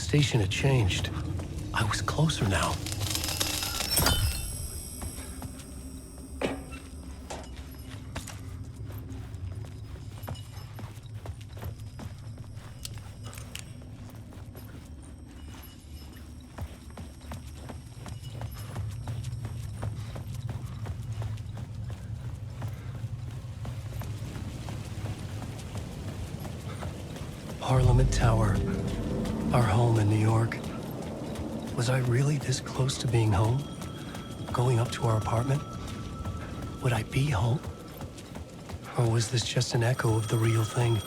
station had changed. I was closer now. Parliament Tower, our home in New York. Was I really this close to being home? Going up to our apartment? Would I be home? Or was this just an echo of the real thing?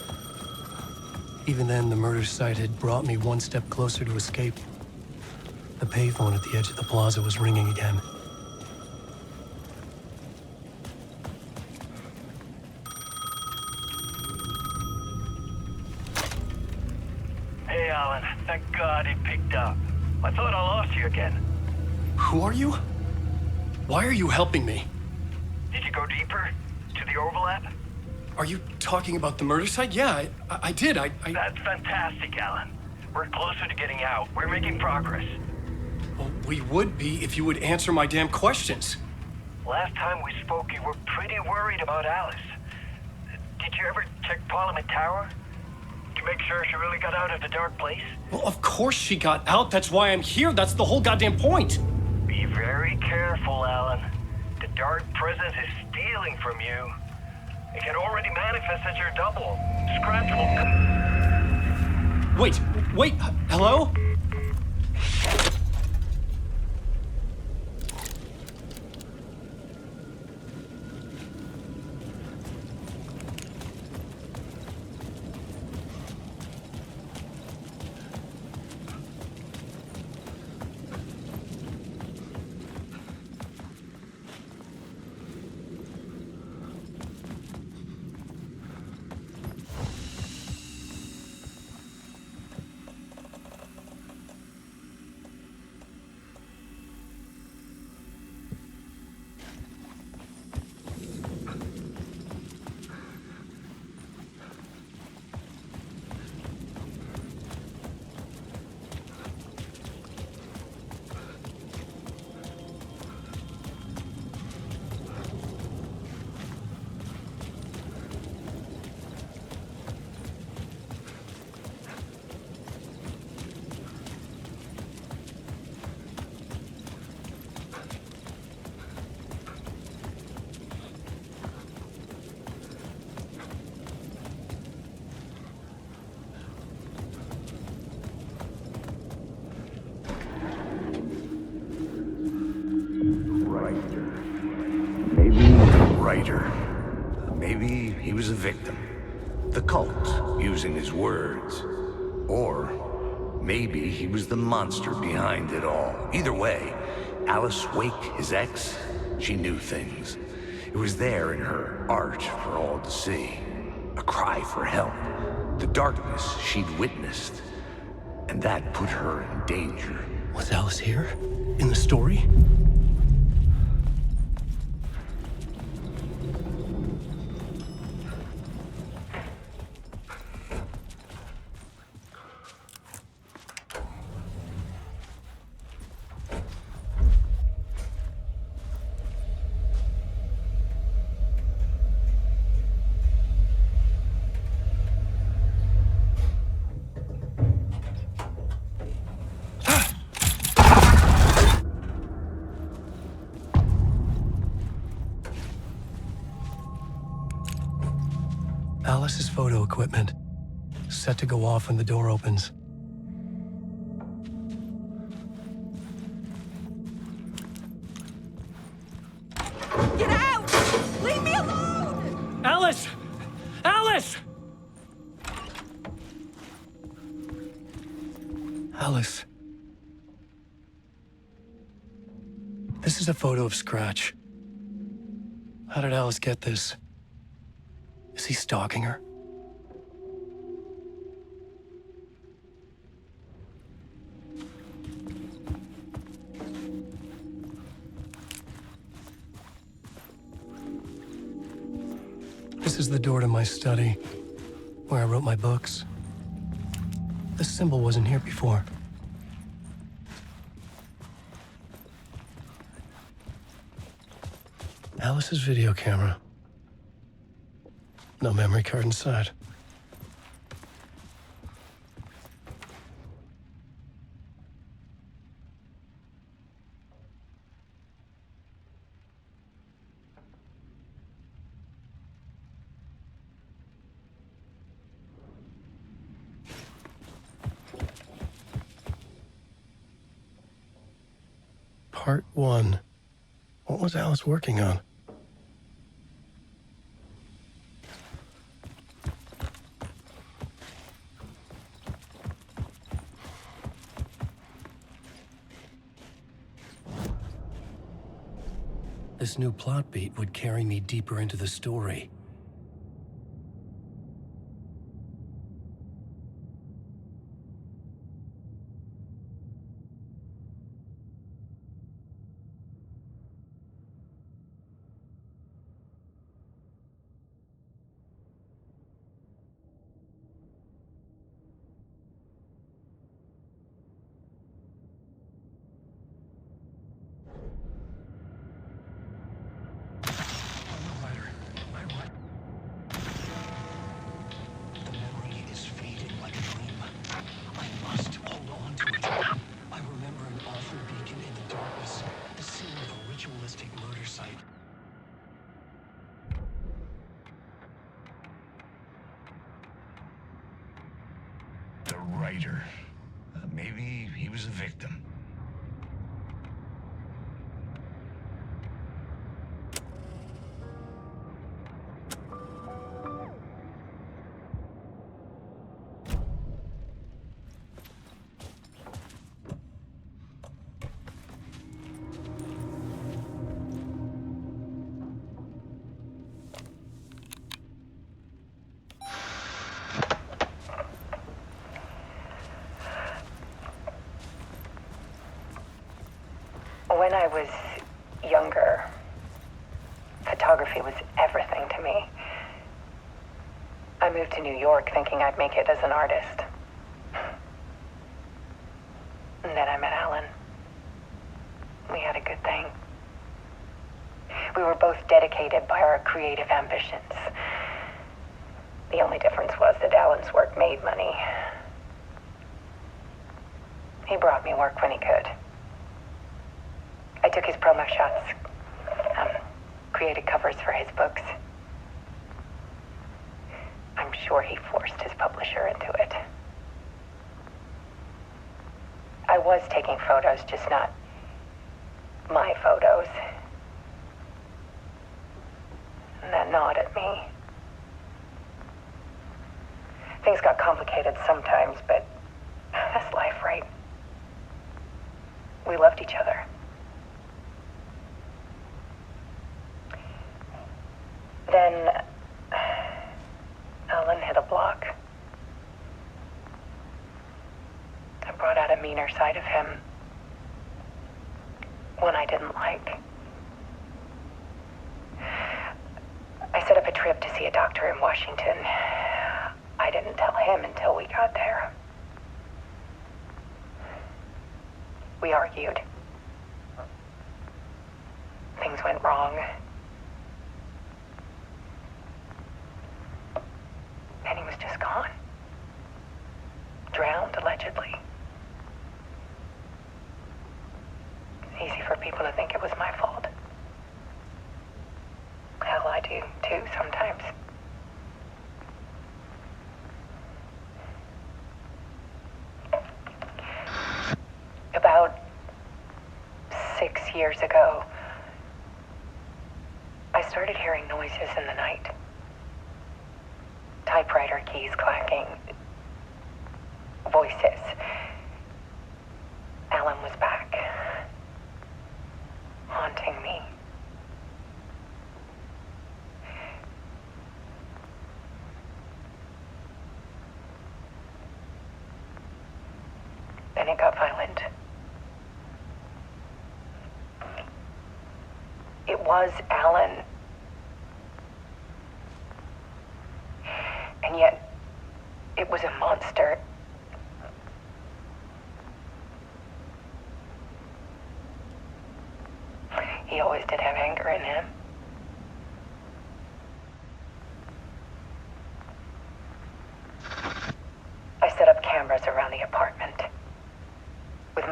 Even then, the murder site had brought me one step closer to escape. The payphone at the edge of the plaza was ringing again. Hey, Alan. Thank God he picked up. I thought I lost you again. Who are you? Why are you helping me? Did you go deeper? To the overlap? Are you talking about the murder site? Yeah, I did. I... That's fantastic, Alan. We're closer to getting out. We're making progress. Well, we would be if you would answer my damn questions. Last time we spoke, you were pretty worried about Alice. Did you ever check Parliament Tower? To make sure she really got out of the dark place? Well, of course she got out. That's why I'm here. That's the whole goddamn point. Be very careful, Alan. The dark presence is stealing from you. It can already manifest as your double. Scratch will... Wait, hello? Maybe he was a victim. The cult, using his words. Or maybe he was the monster behind it all. Either way, Alice Wake, his ex, she knew things. It was there in her art for all to see. A cry for help. The darkness she'd witnessed. And that put her in danger. Was Alice here? In the story? Alice's photo equipment, set to go off when the door opens. Get out! Leave me alone! Alice! Alice! Alice. This is a photo of Scratch. How did Alice get this? Is he stalking her? This is the door to my study, where I wrote my books. This symbol wasn't here before. Alice's video camera. No memory card inside. Part 1. What was Alice working on? This new plot beat would carry me deeper into the story. The writer. Maybe he was a victim. When I was younger, photography was everything to me. I moved to New York thinking I'd make it as an artist. And then I met Alan. We had a good thing. We were both dedicated by our creative ambitions. The only difference was that Alan's work made money. He brought me work when he could. I took his promo shots, created covers for his books. I'm sure he forced his publisher into it. I was taking photos, just not my photos. And that gnawed at me. Things got complicated sometimes, but that's life, right? We loved each other. Then Alan hit a block. I brought out a meaner side of him. One I didn't like. I set up a trip to see a doctor in Washington. I didn't tell him until we got there. We argued. Things went wrong. And he was just gone. Drowned, allegedly. Easy for people to think it was my fault. Hell, I do too sometimes. About 6 years ago, I started hearing noises in the night. Typewriter keys clacking. Voices. Alan was back. Haunting me. Then it got violent. It was Alan. And yet, it was a monster. He always did have anger in him.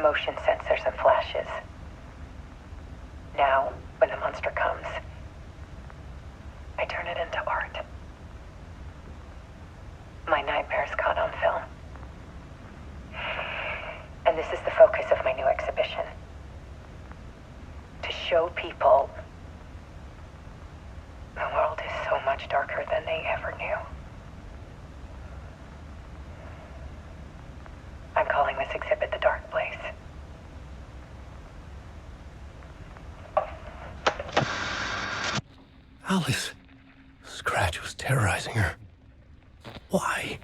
motion sensors and flashes. Now, when the monster comes, I turn it into art. My nightmares caught on film. And this is the focus of my new exhibition. To show people the world is so much darker than they ever knew. I'm calling this exhibit The Dark Place. Alice. Scratch was terrorizing her. Why?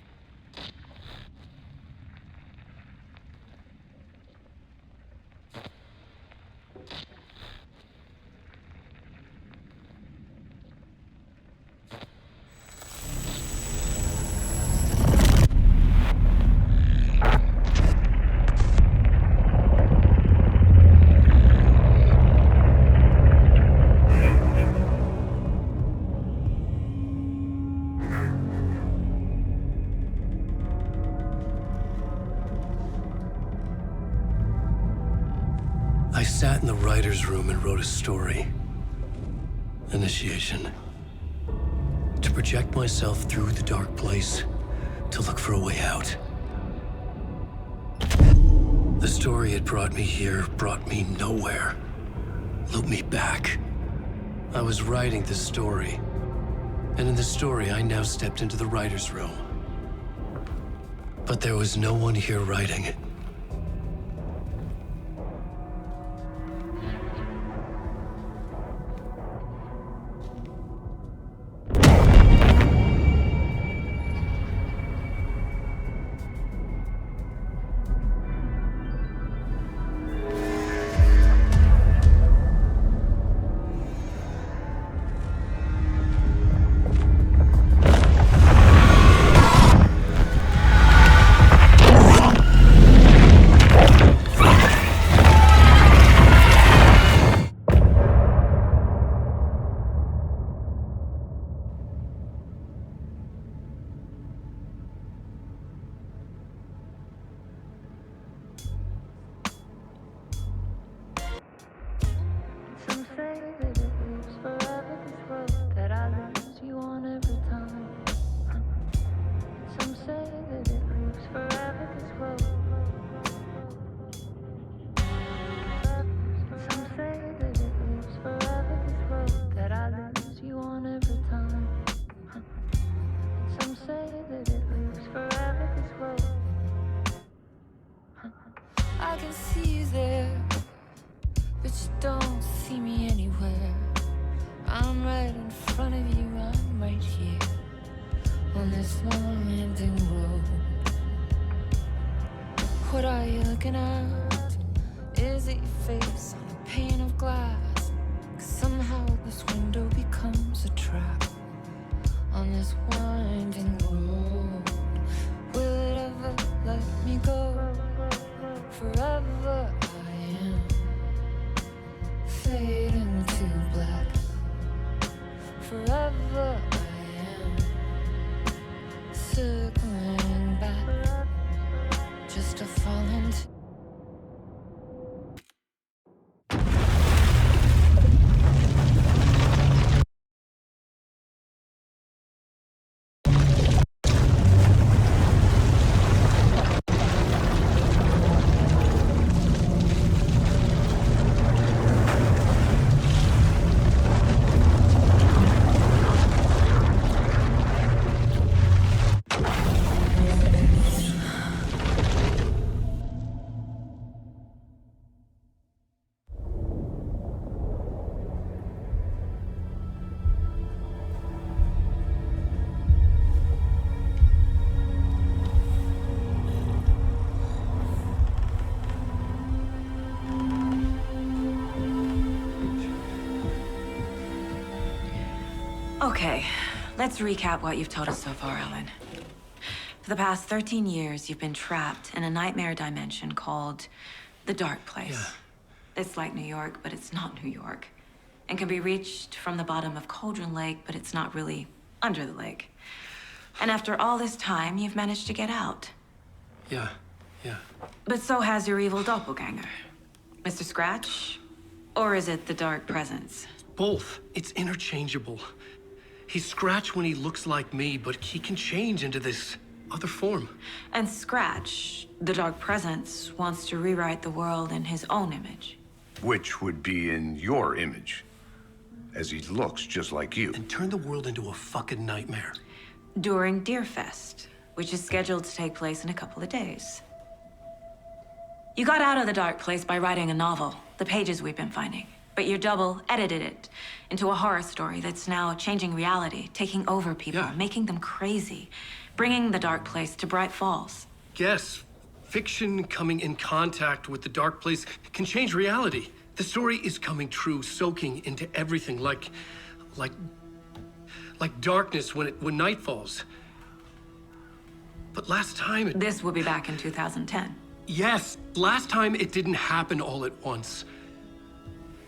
I sat in the writer's room and wrote a story. Initiation. To project myself through the dark place, to look for a way out. The story had brought me here, brought me nowhere. Looped me back. I was writing this story. And in the story, I now stepped into the writer's room. But there was no one here writing it. Some say that it lives forever, this road that I lose you on every time. Some say that it lives forever, this road. Some say that it lives forever, this road that I lose you on every time. Some say that it lives forever, this road. I can see you there, but you don't see me anywhere. I'm right in front of you, I'm right here on this winding road. What are you looking at? Is it your face on a pane of glass? 'Cause somehow this window becomes a trap on this winding road. Will it ever let me go? Forever I am fading to black. Forever I am circling back, just to fall into. Okay, let's recap what you've told us so far, Ellen. For the past 13 years, you've been trapped in a nightmare dimension called the Dark Place. Yeah. It's like New York, but it's not New York. And can be reached from the bottom of Cauldron Lake, but it's not really under the lake. And after all this time, you've managed to get out. Yeah, Yeah. But so has your evil doppelganger. Mr. Scratch? Or is it the Dark Presence? Both. It's interchangeable. He's Scratch when he looks like me, but he can change into this other form. And Scratch, the Dark Presence, wants to rewrite the world in his own image. Which would be in your image, as he looks just like you. And turn the world into a fucking nightmare. During Deerfest, which is scheduled to take place in a couple of days. You got out of the dark place by writing a novel, the pages we've been finding. But your double edited it into a horror story that's now changing reality, taking over people, Yeah. making them crazy, bringing the dark place to Bright Falls. Yes, fiction coming in contact with the dark place can change reality. The story is coming true, soaking into everything like darkness when night falls. But last time This will be back in 2010. yes, last time it didn't happen all at once.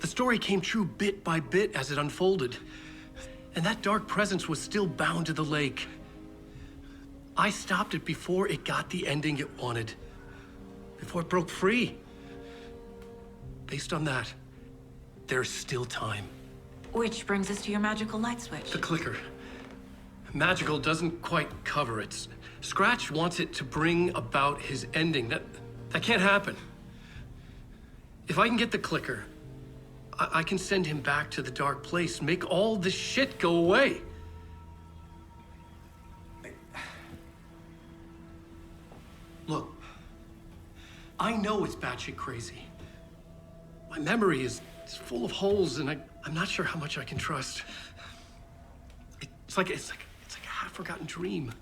The story came true bit by bit as it unfolded. And that dark presence was still bound to the lake. I stopped it before it got the ending it wanted. Before it broke free. Based on that, there's still time. Which brings us to your magical light switch. The clicker. Magical doesn't quite cover it. Scratch wants it to bring about his ending. That can't happen. If I can get the clicker, I can send him back to the dark place, make all this shit go away. Look, I know it's batshit crazy. My memory is full of holes, and I'm not sure how much I can trust. It's like a half-forgotten dream.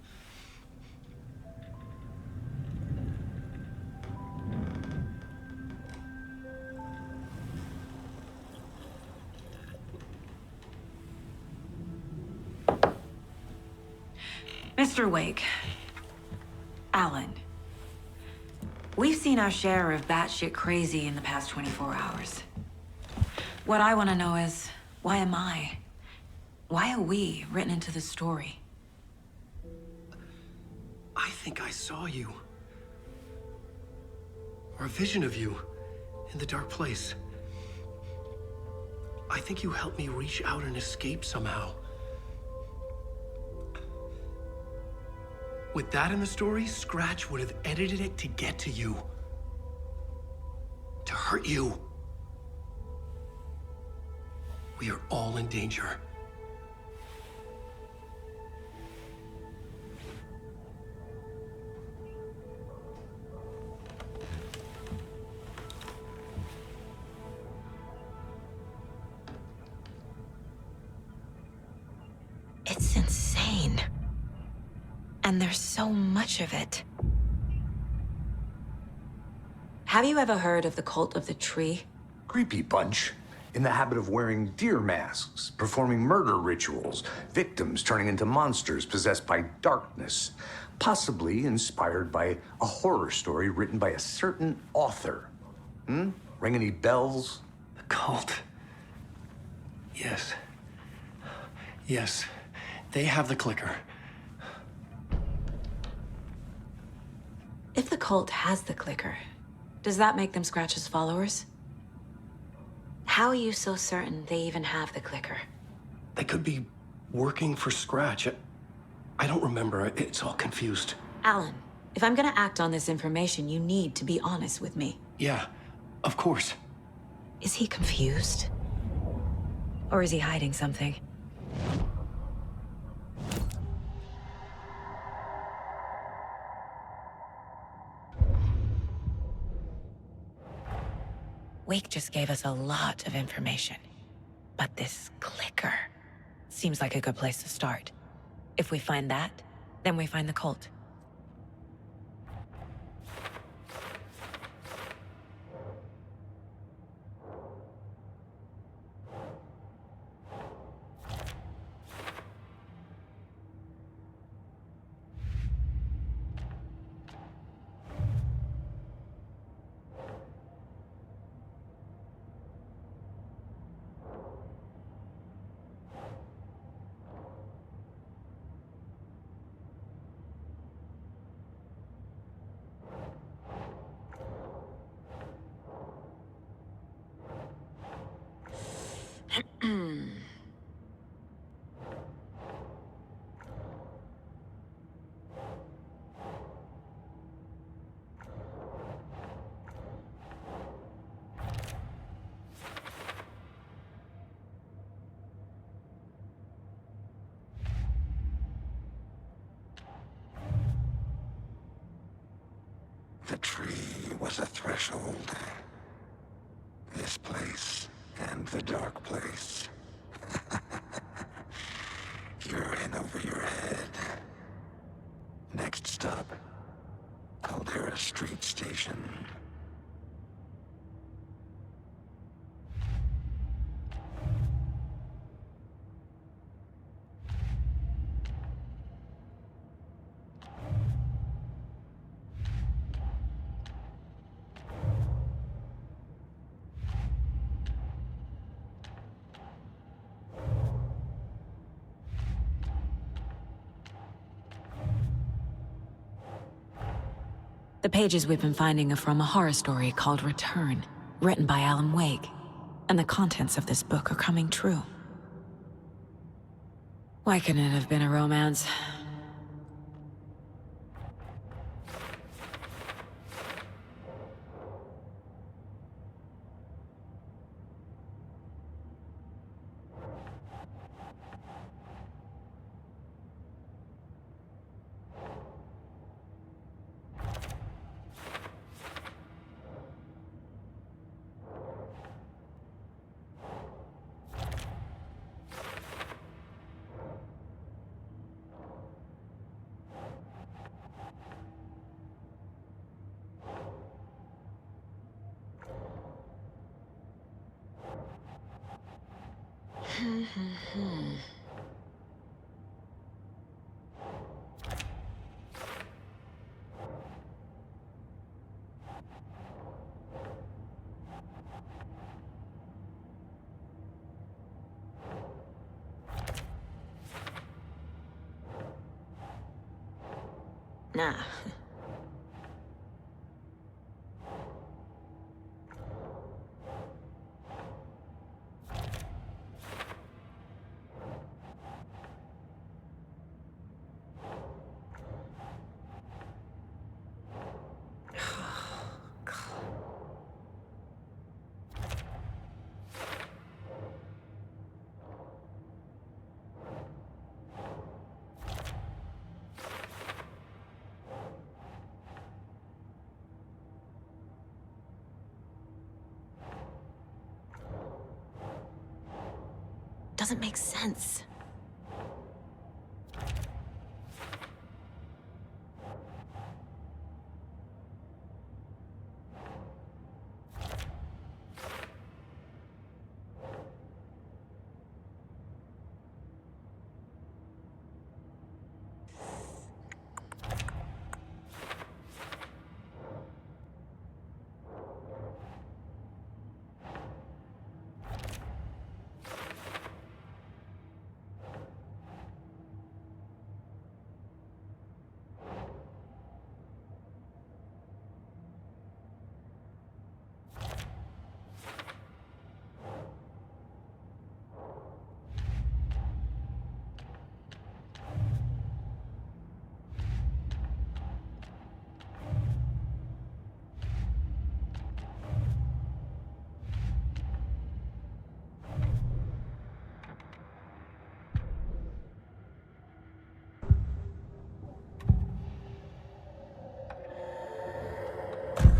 Mr. Wake. Alan. We've seen our share of batshit crazy in the past 24 hours. What I want to know is, why am I? Why are we written into the story? I think I saw you. Or a vision of you in the dark place. I think you helped me reach out and escape somehow. With that in the story, Scratch would have edited it to get to you. To hurt you. We are all in danger. It's insane. And there's so much of it. Have you ever heard of the Cult of the Tree? Creepy bunch. In the habit of wearing deer masks, performing murder rituals, victims turning into monsters possessed by darkness, possibly inspired by a horror story written by a certain author. Ring any bells? The cult. Yes. Yes. They have the clicker. If the cult has the clicker, does that make them Scratch's followers? How are you so certain they even have the clicker? They could be working for Scratch. I don't remember. It's all confused. Alan, if I'm gonna act on this information, you need to be honest with me. Yeah, of course. Is he confused? Or is he hiding something? Wake just gave us a lot of information. But this clicker seems like a good place to start. If we find that, then we find the cult. The tree was a threshold. This place and the dark place. You're in over your head. Next stop, Caldera Street Station. The pages we've been finding are from a horror story called Return, written by Alan Wake. And the contents of this book are coming true. Why couldn't it have been a romance? Nah. Doesn't make sense.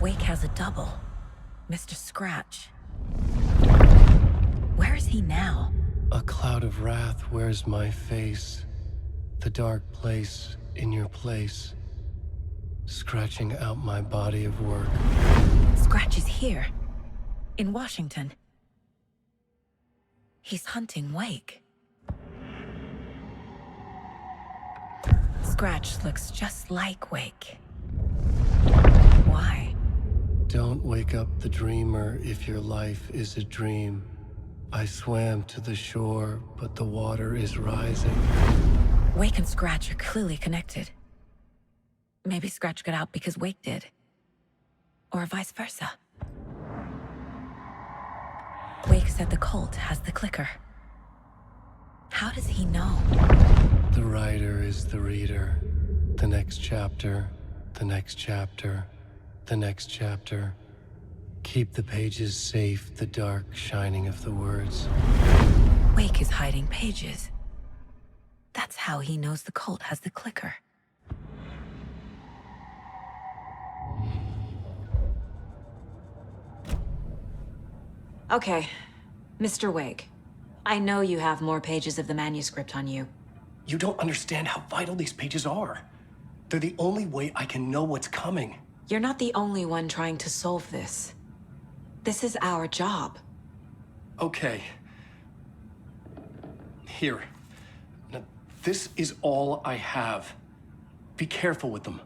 Wake has a double. Mr. Scratch. Where is he now? A cloud of wrath wears my face. The dark place in your place. Scratching out my body of work. Scratch is here. In Washington. He's hunting Wake. Scratch looks just like Wake. Why? Don't wake up the dreamer if your life is a dream. I swam to the shore, but the water is rising. Wake and Scratch are clearly connected. Maybe Scratch got out because Wake did. Or vice versa. Wake said the cult has the clicker. How does he know? The writer is the reader. The next chapter, the next chapter, the next chapter. Keep the pages safe, the dark shining of the words. Wake is hiding pages. That's how he knows the cult has the clicker. Okay. Mr. Wake, I know you have more pages of the manuscript on you. You don't understand how vital these pages are. They're the only way I can know what's coming. You're not the only one trying to solve this. This is our job. Okay. Here. Now, this is all I have. Be careful with them.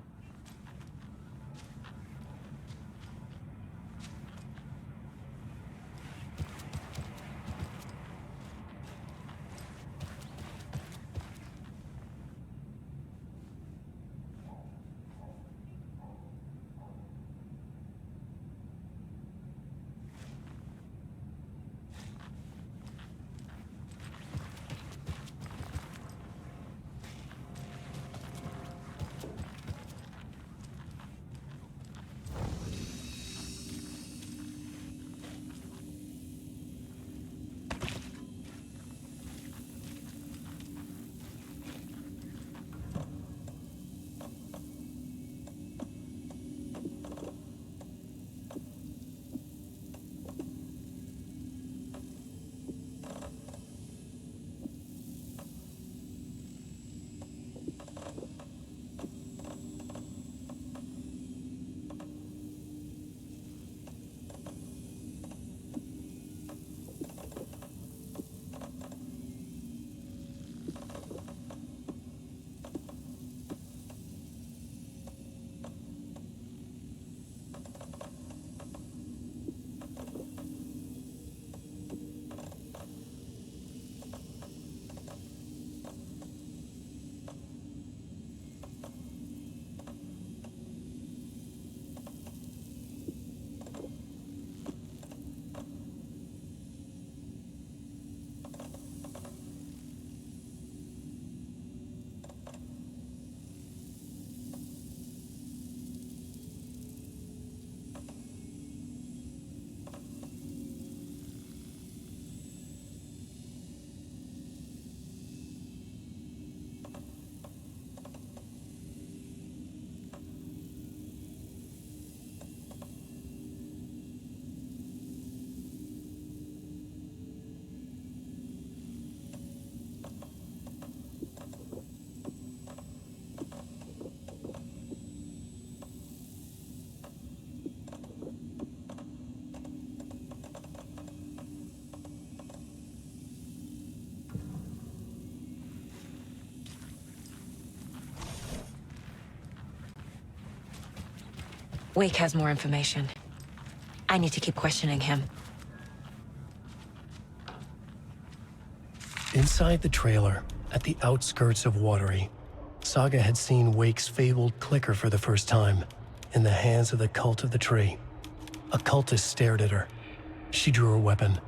Wake has more information. I need to keep questioning him. Inside the trailer, at the outskirts of Watery, Saga had seen Wake's fabled clicker for the first time, in the hands of the Cult of the Tree. A cultist stared at her. She drew her weapon.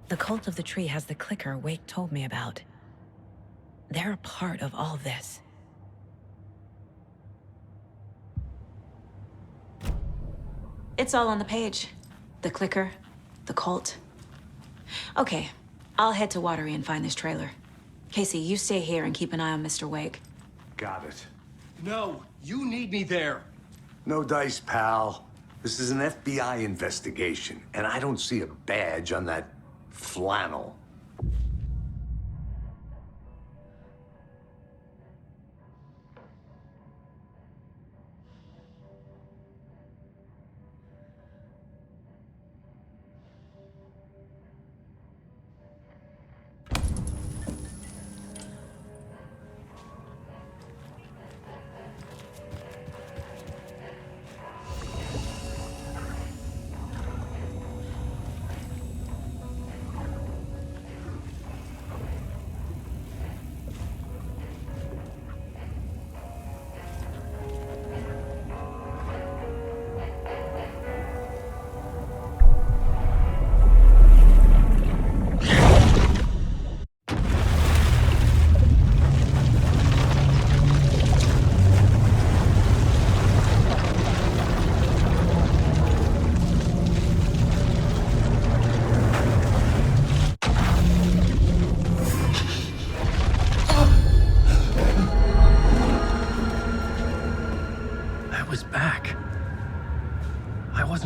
The Cult of the Tree has the clicker Wake told me about. They're a part of all this. It's all on the page. The clicker, the cult. Okay, I'll head to Watery and find this trailer. Casey, you stay here and keep an eye on Mr. Wake. Got it. No, you need me there. No dice, pal. This is an FBI investigation, and I don't see a badge on that flannel.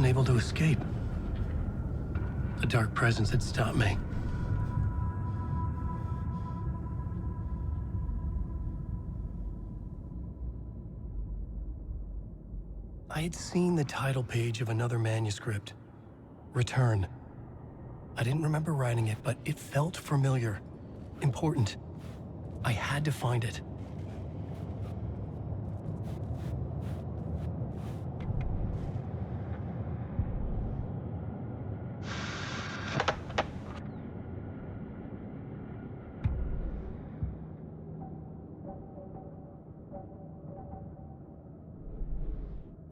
Able to escape. A dark presence had stopped me. I had seen the title page of another manuscript, Return. I didn't remember writing it, but it felt familiar, important. I had to find it.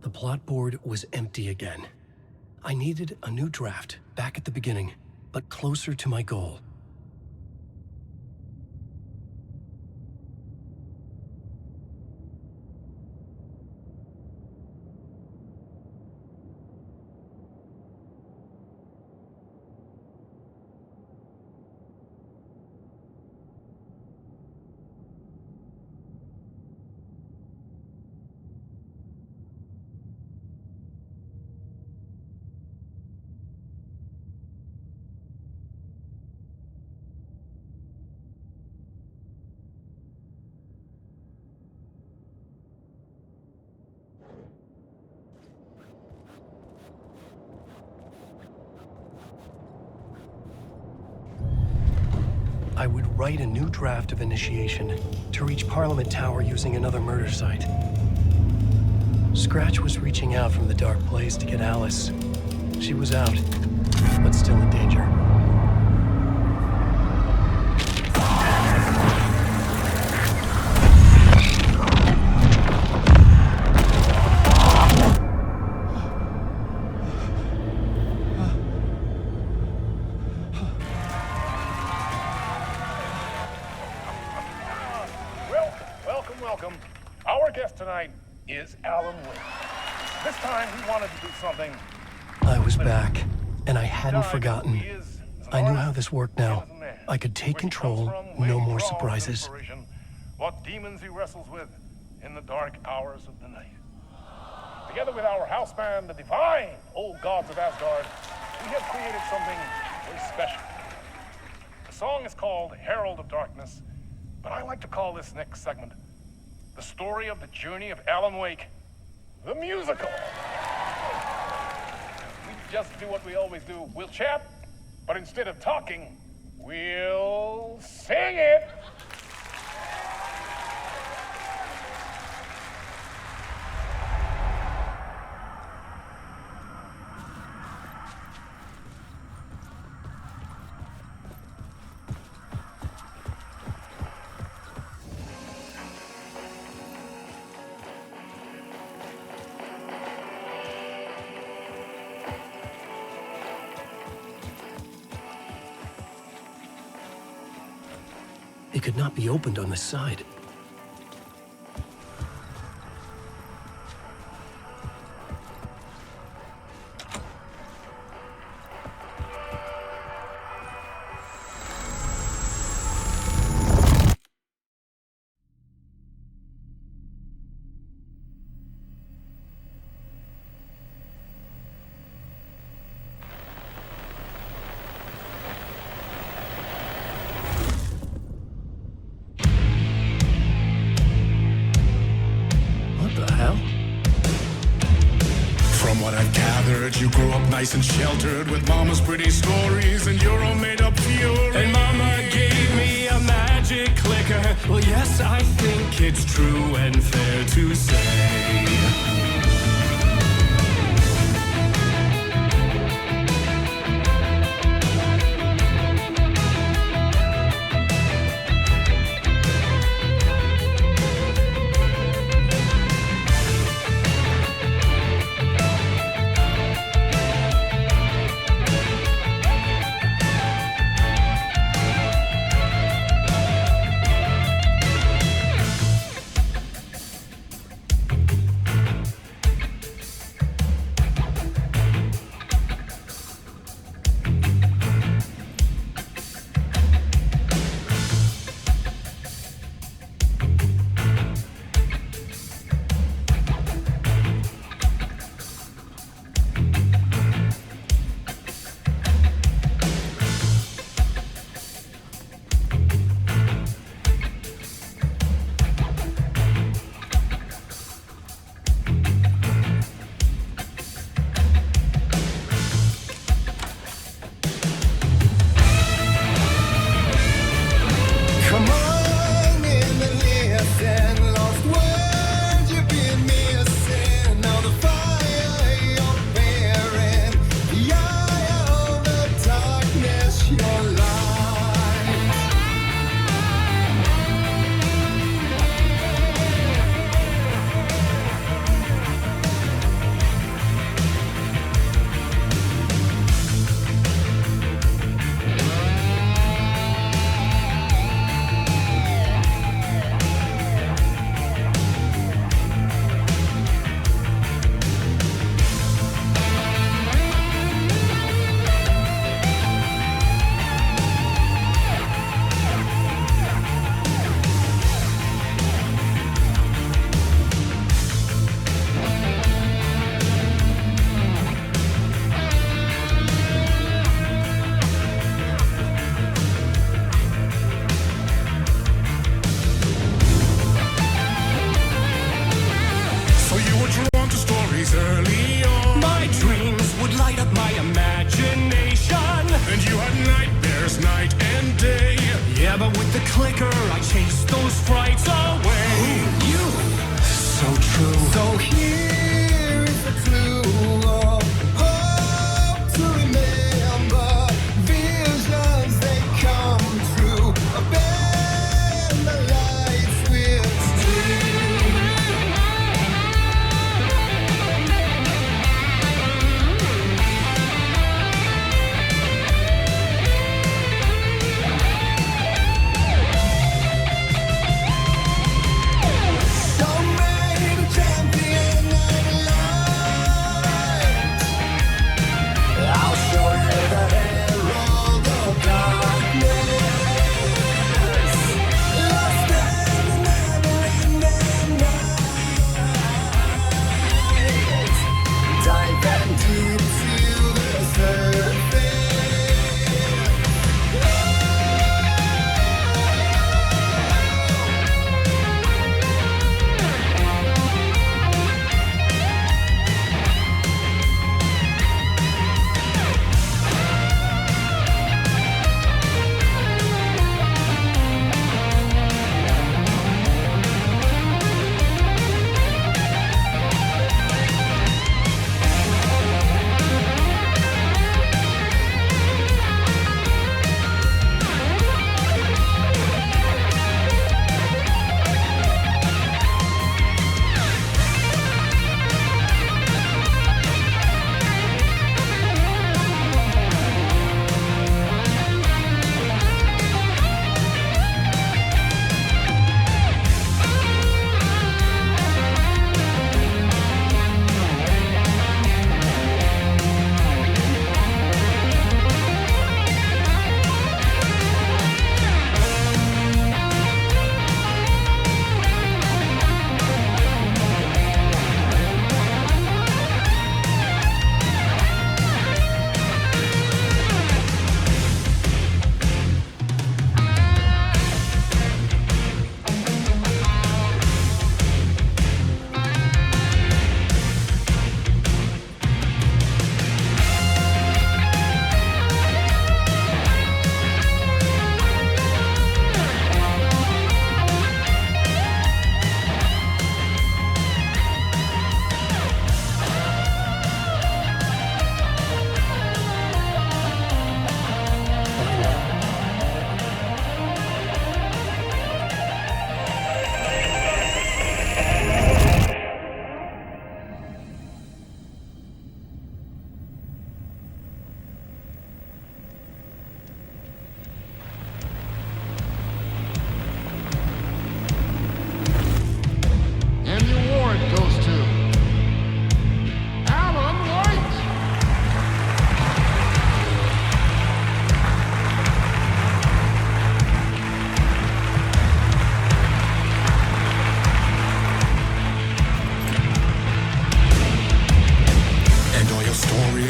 The plot board was empty again. I needed a new draft, back at the beginning, but closer to my goal. I would write a new draft of initiation to reach Parliament Tower using another murder site. Scratch was reaching out from the dark place to get Alice. She was out, but still in danger. Welcome. Our guest tonight is Alan Wake. This time he wanted to do something. I was back, and I hadn't forgotten. I knew how this worked now. I could take control, no more surprises. What demons he wrestles with in the dark hours of the night. Together with our house band, the divine old gods of Asgard, we have created something very special. The song is called Herald of Darkness, but I like to call this next segment the story of the journey of Alan Wake, the musical. We just do what we always do. We'll chat, but instead of talking, we'll sing it. It could not be opened on the side. From what I've gathered, you grew up nice and sheltered with mama's pretty stories and your own made-up fury. And mama gave me a magic clicker. Well, yes, I think it's true and fair to say. Early on, my dreams would light up my imagination, and you had nightmares night and day. Yeah, but with the clicker, I chased those frights away. Who knew? So true. So here is the clue of hope to remember. Visions, they come true. Bend the lights with steel. Champion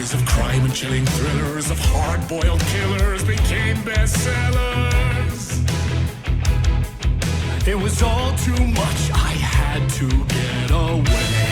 Stories of crime and chilling thrillers of hard-boiled killers became bestsellers. It was all too much, I had to get away.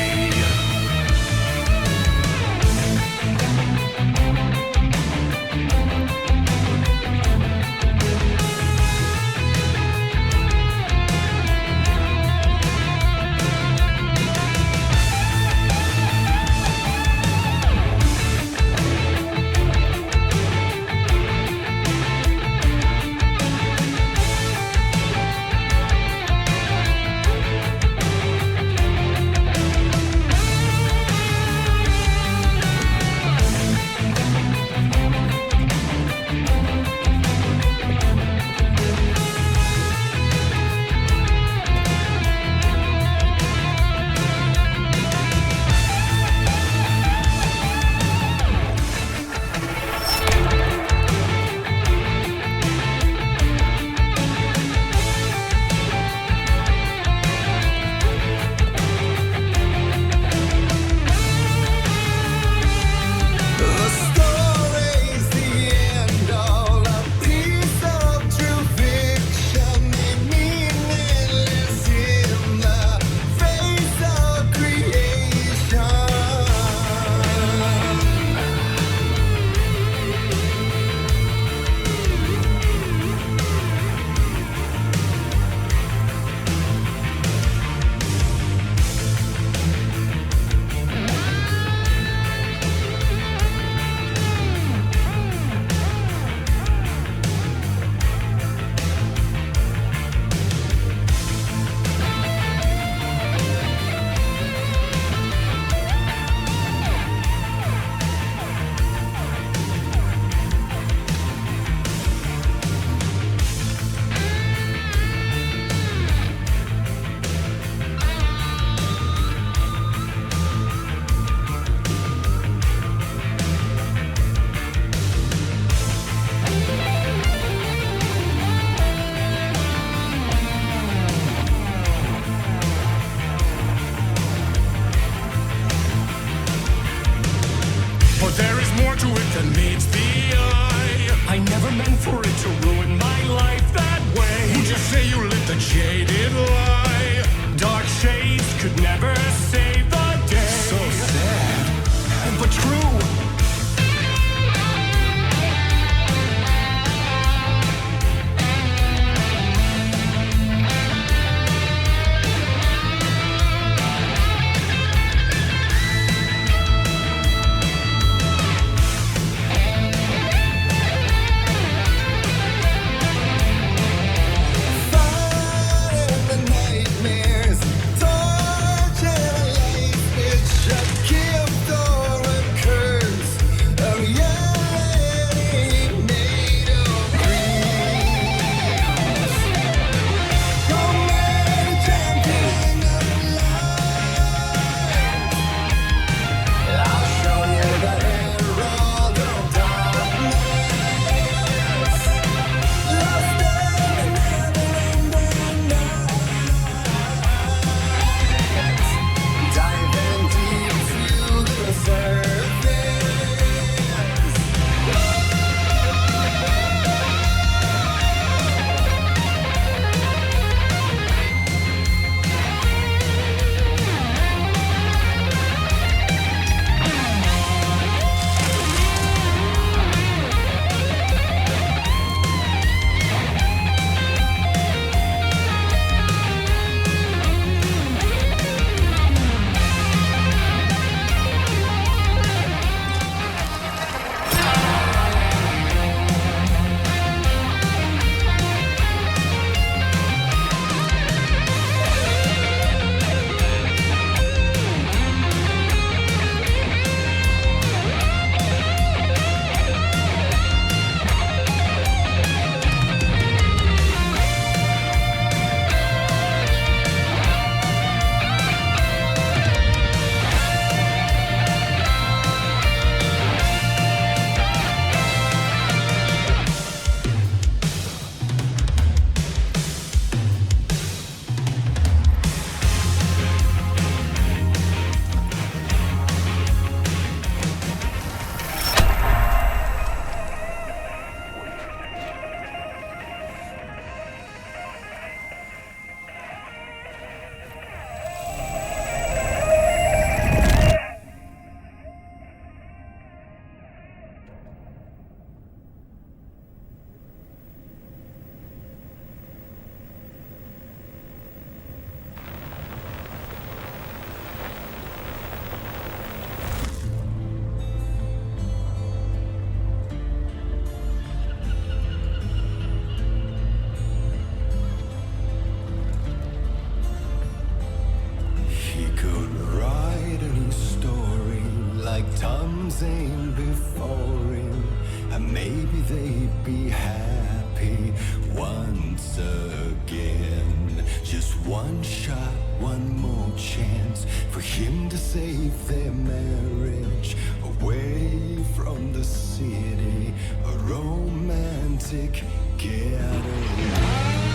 comes in before him, and maybe they'd be happy once again. Just one shot, one more chance for him to save their marriage, away from the city, a romantic getaway.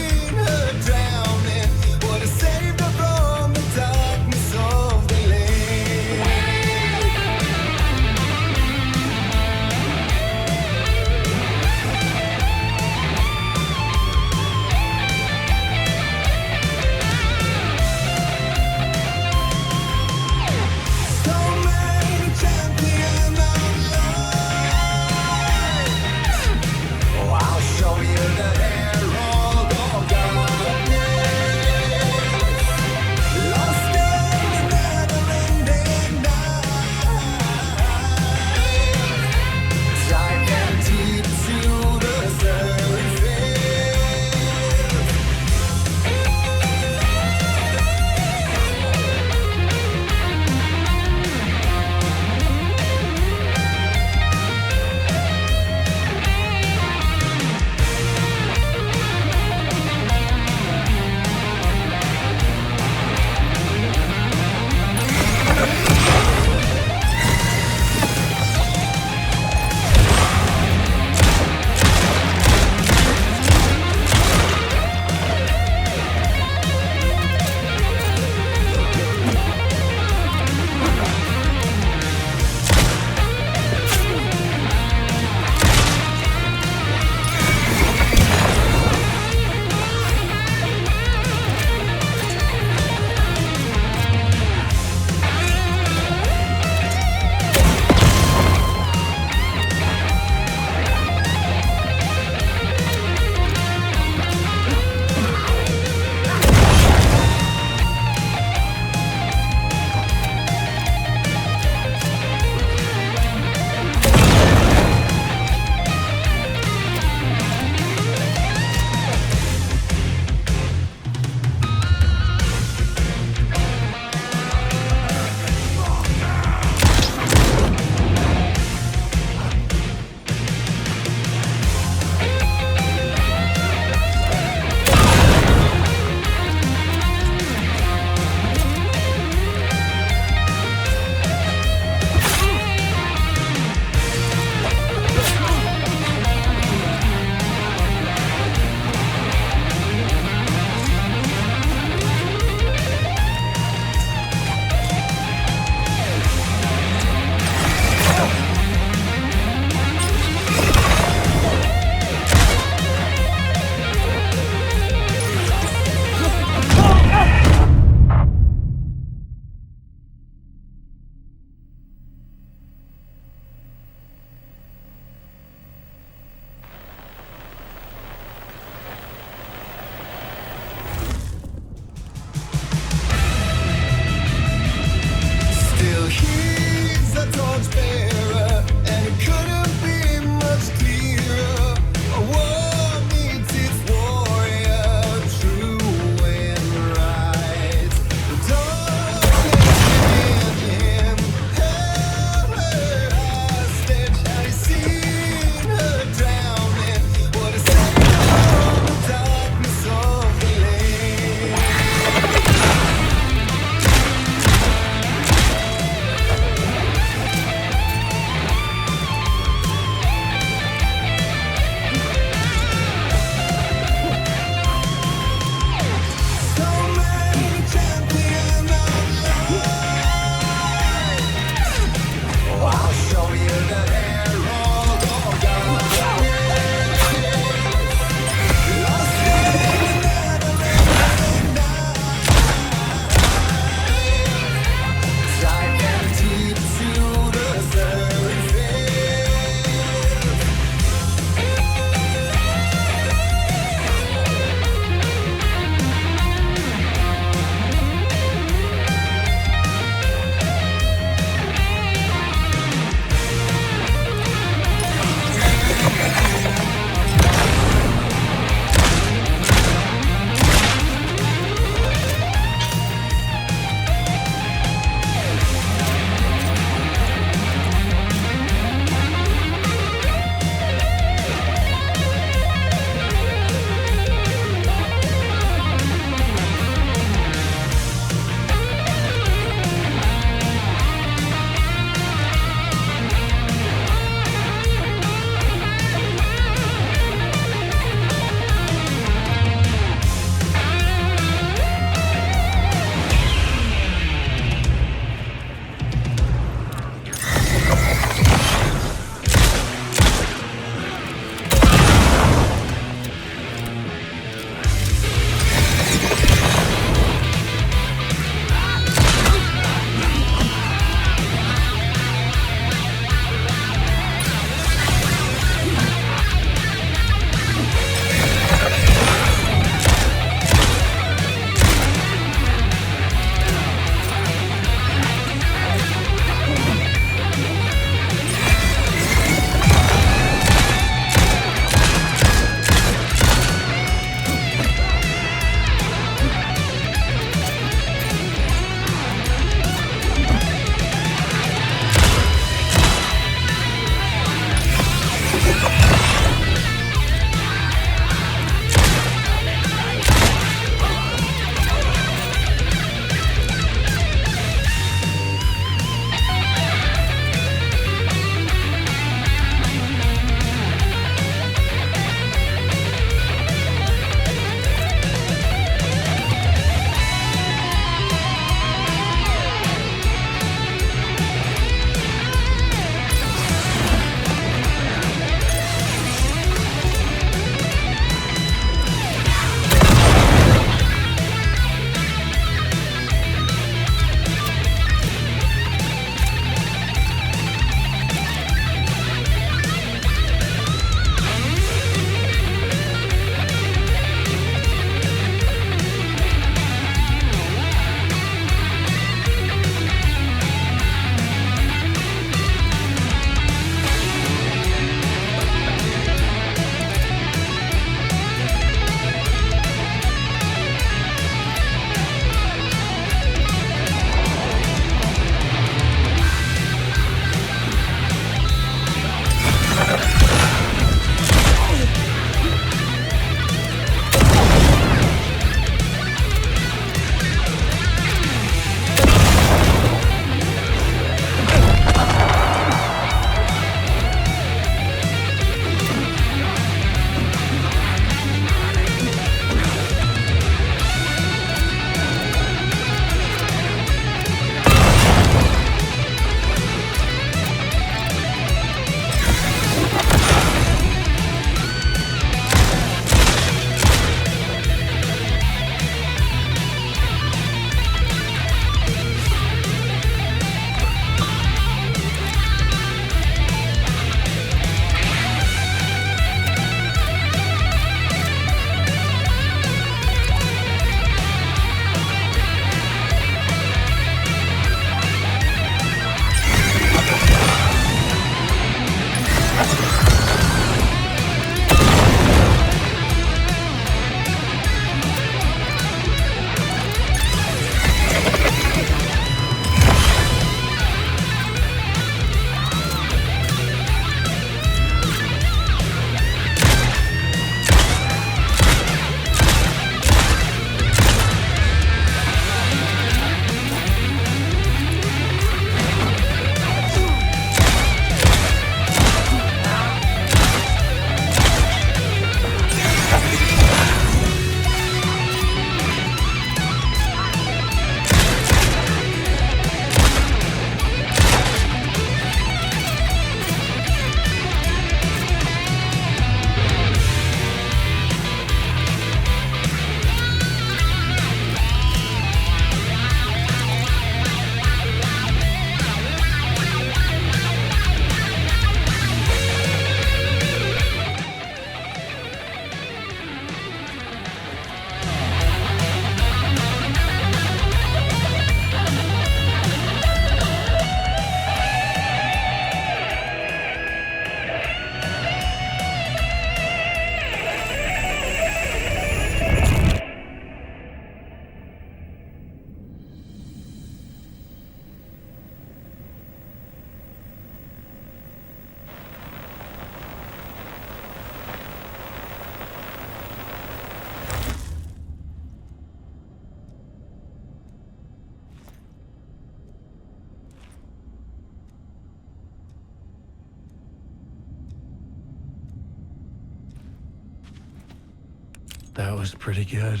That was pretty good.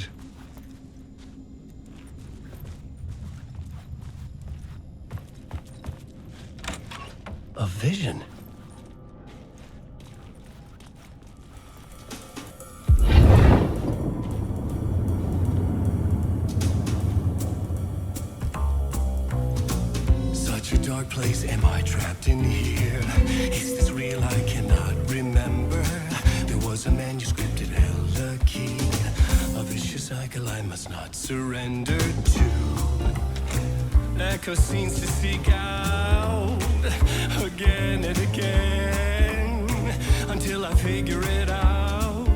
A vision. Such a dark place, am I trapped in here? Is this real? I cannot remember. There was a manuscript, it held a key. A vicious cycle I must not surrender to. Echo scenes to seek out again and again until I figure it out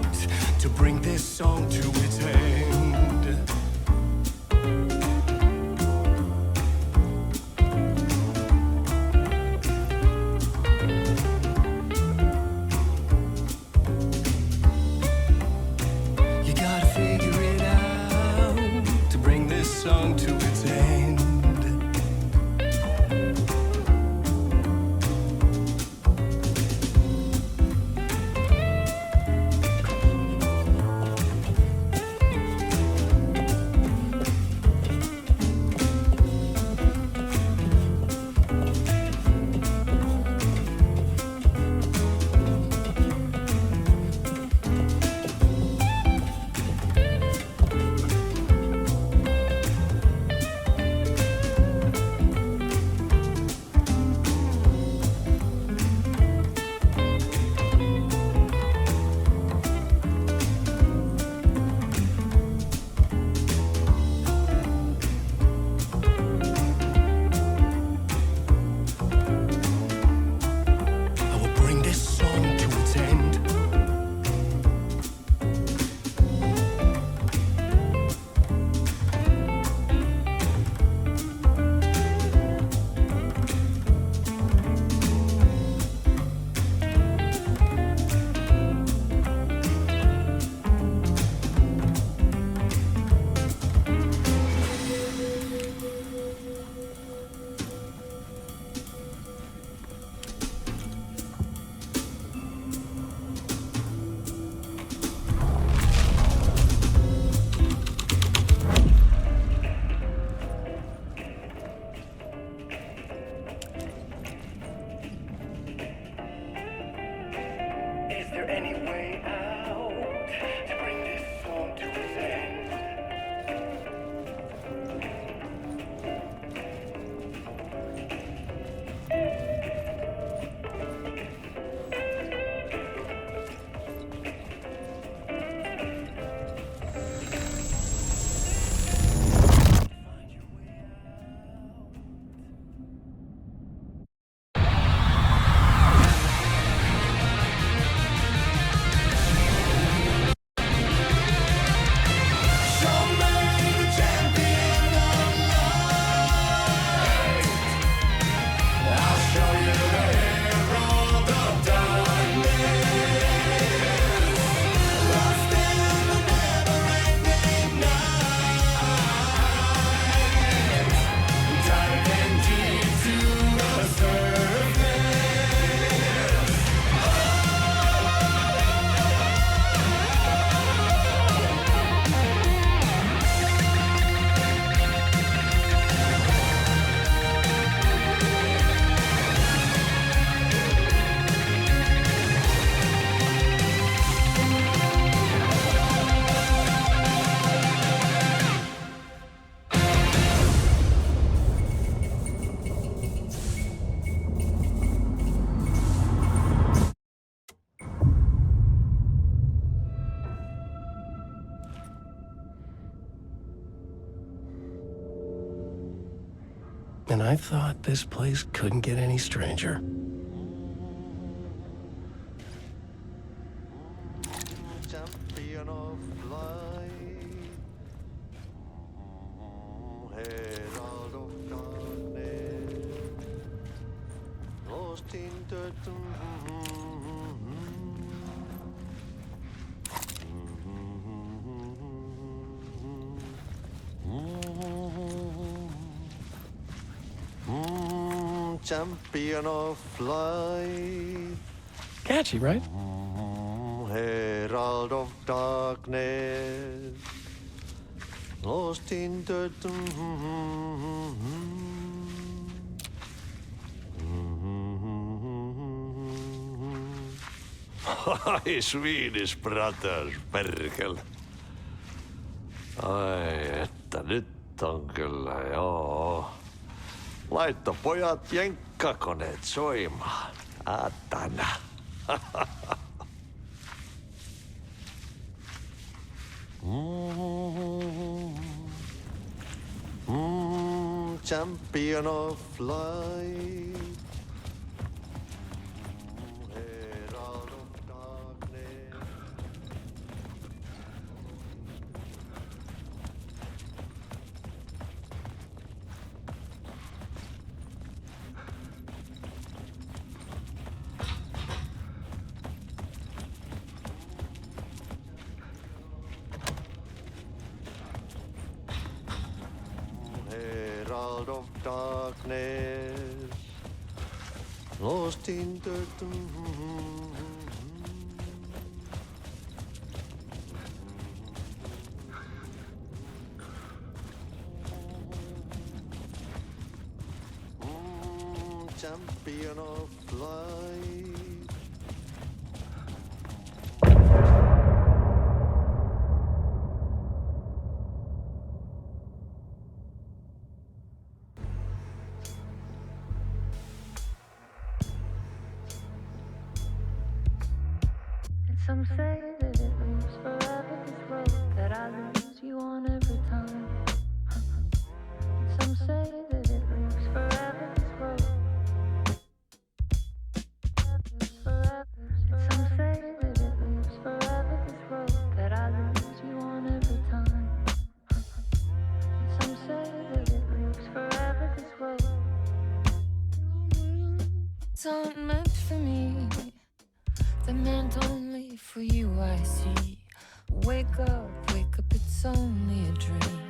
to bring this song to its end. You gotta figure it out to bring this song to its end. And I thought this place couldn't get any stranger. Champion of light, herald of darkness, lost in the champion of light. Catchy, right? herald of darkness, lost in the Ai, Swedish Brothers, perkele. Ai, että nyt on kyllä, joo. Laitto pojat jenkkakoneet soimaan. Atana. Champion of light. Herald of darkness. Herald of darkness, lost in the champion of light. Some say that it moves forever, this road that I lose you on every time. Some say that it moves forever, this road. Forever. Some say that it moves forever, this road that I lose you on every time. Some say that it moves forever, this road. It's not meant for me. They're meant only for you, I see. Wake up, it's only a dream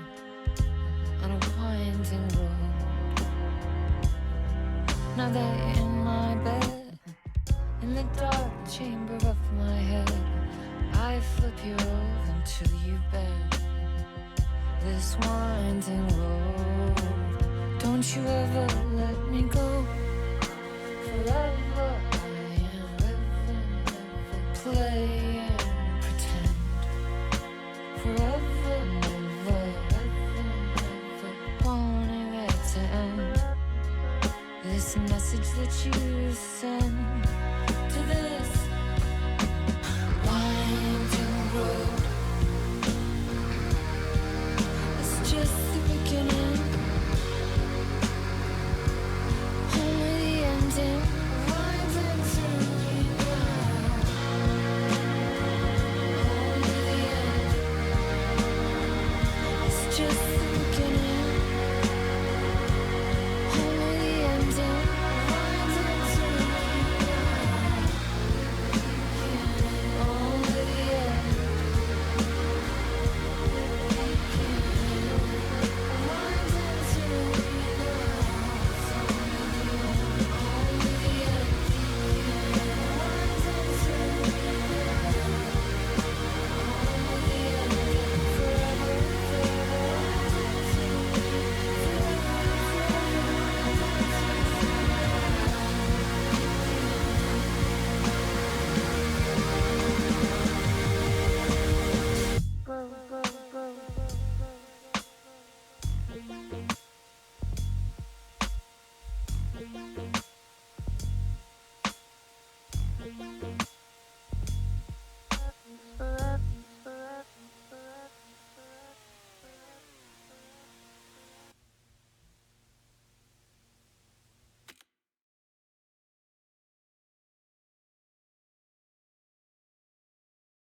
on a winding road. Now that you're in my bed, in the dark chamber of my head, I flip you over until you bend this winding road. Don't you ever let me go. Forever play and pretend. Forever, never, wanting it to end. This message that you send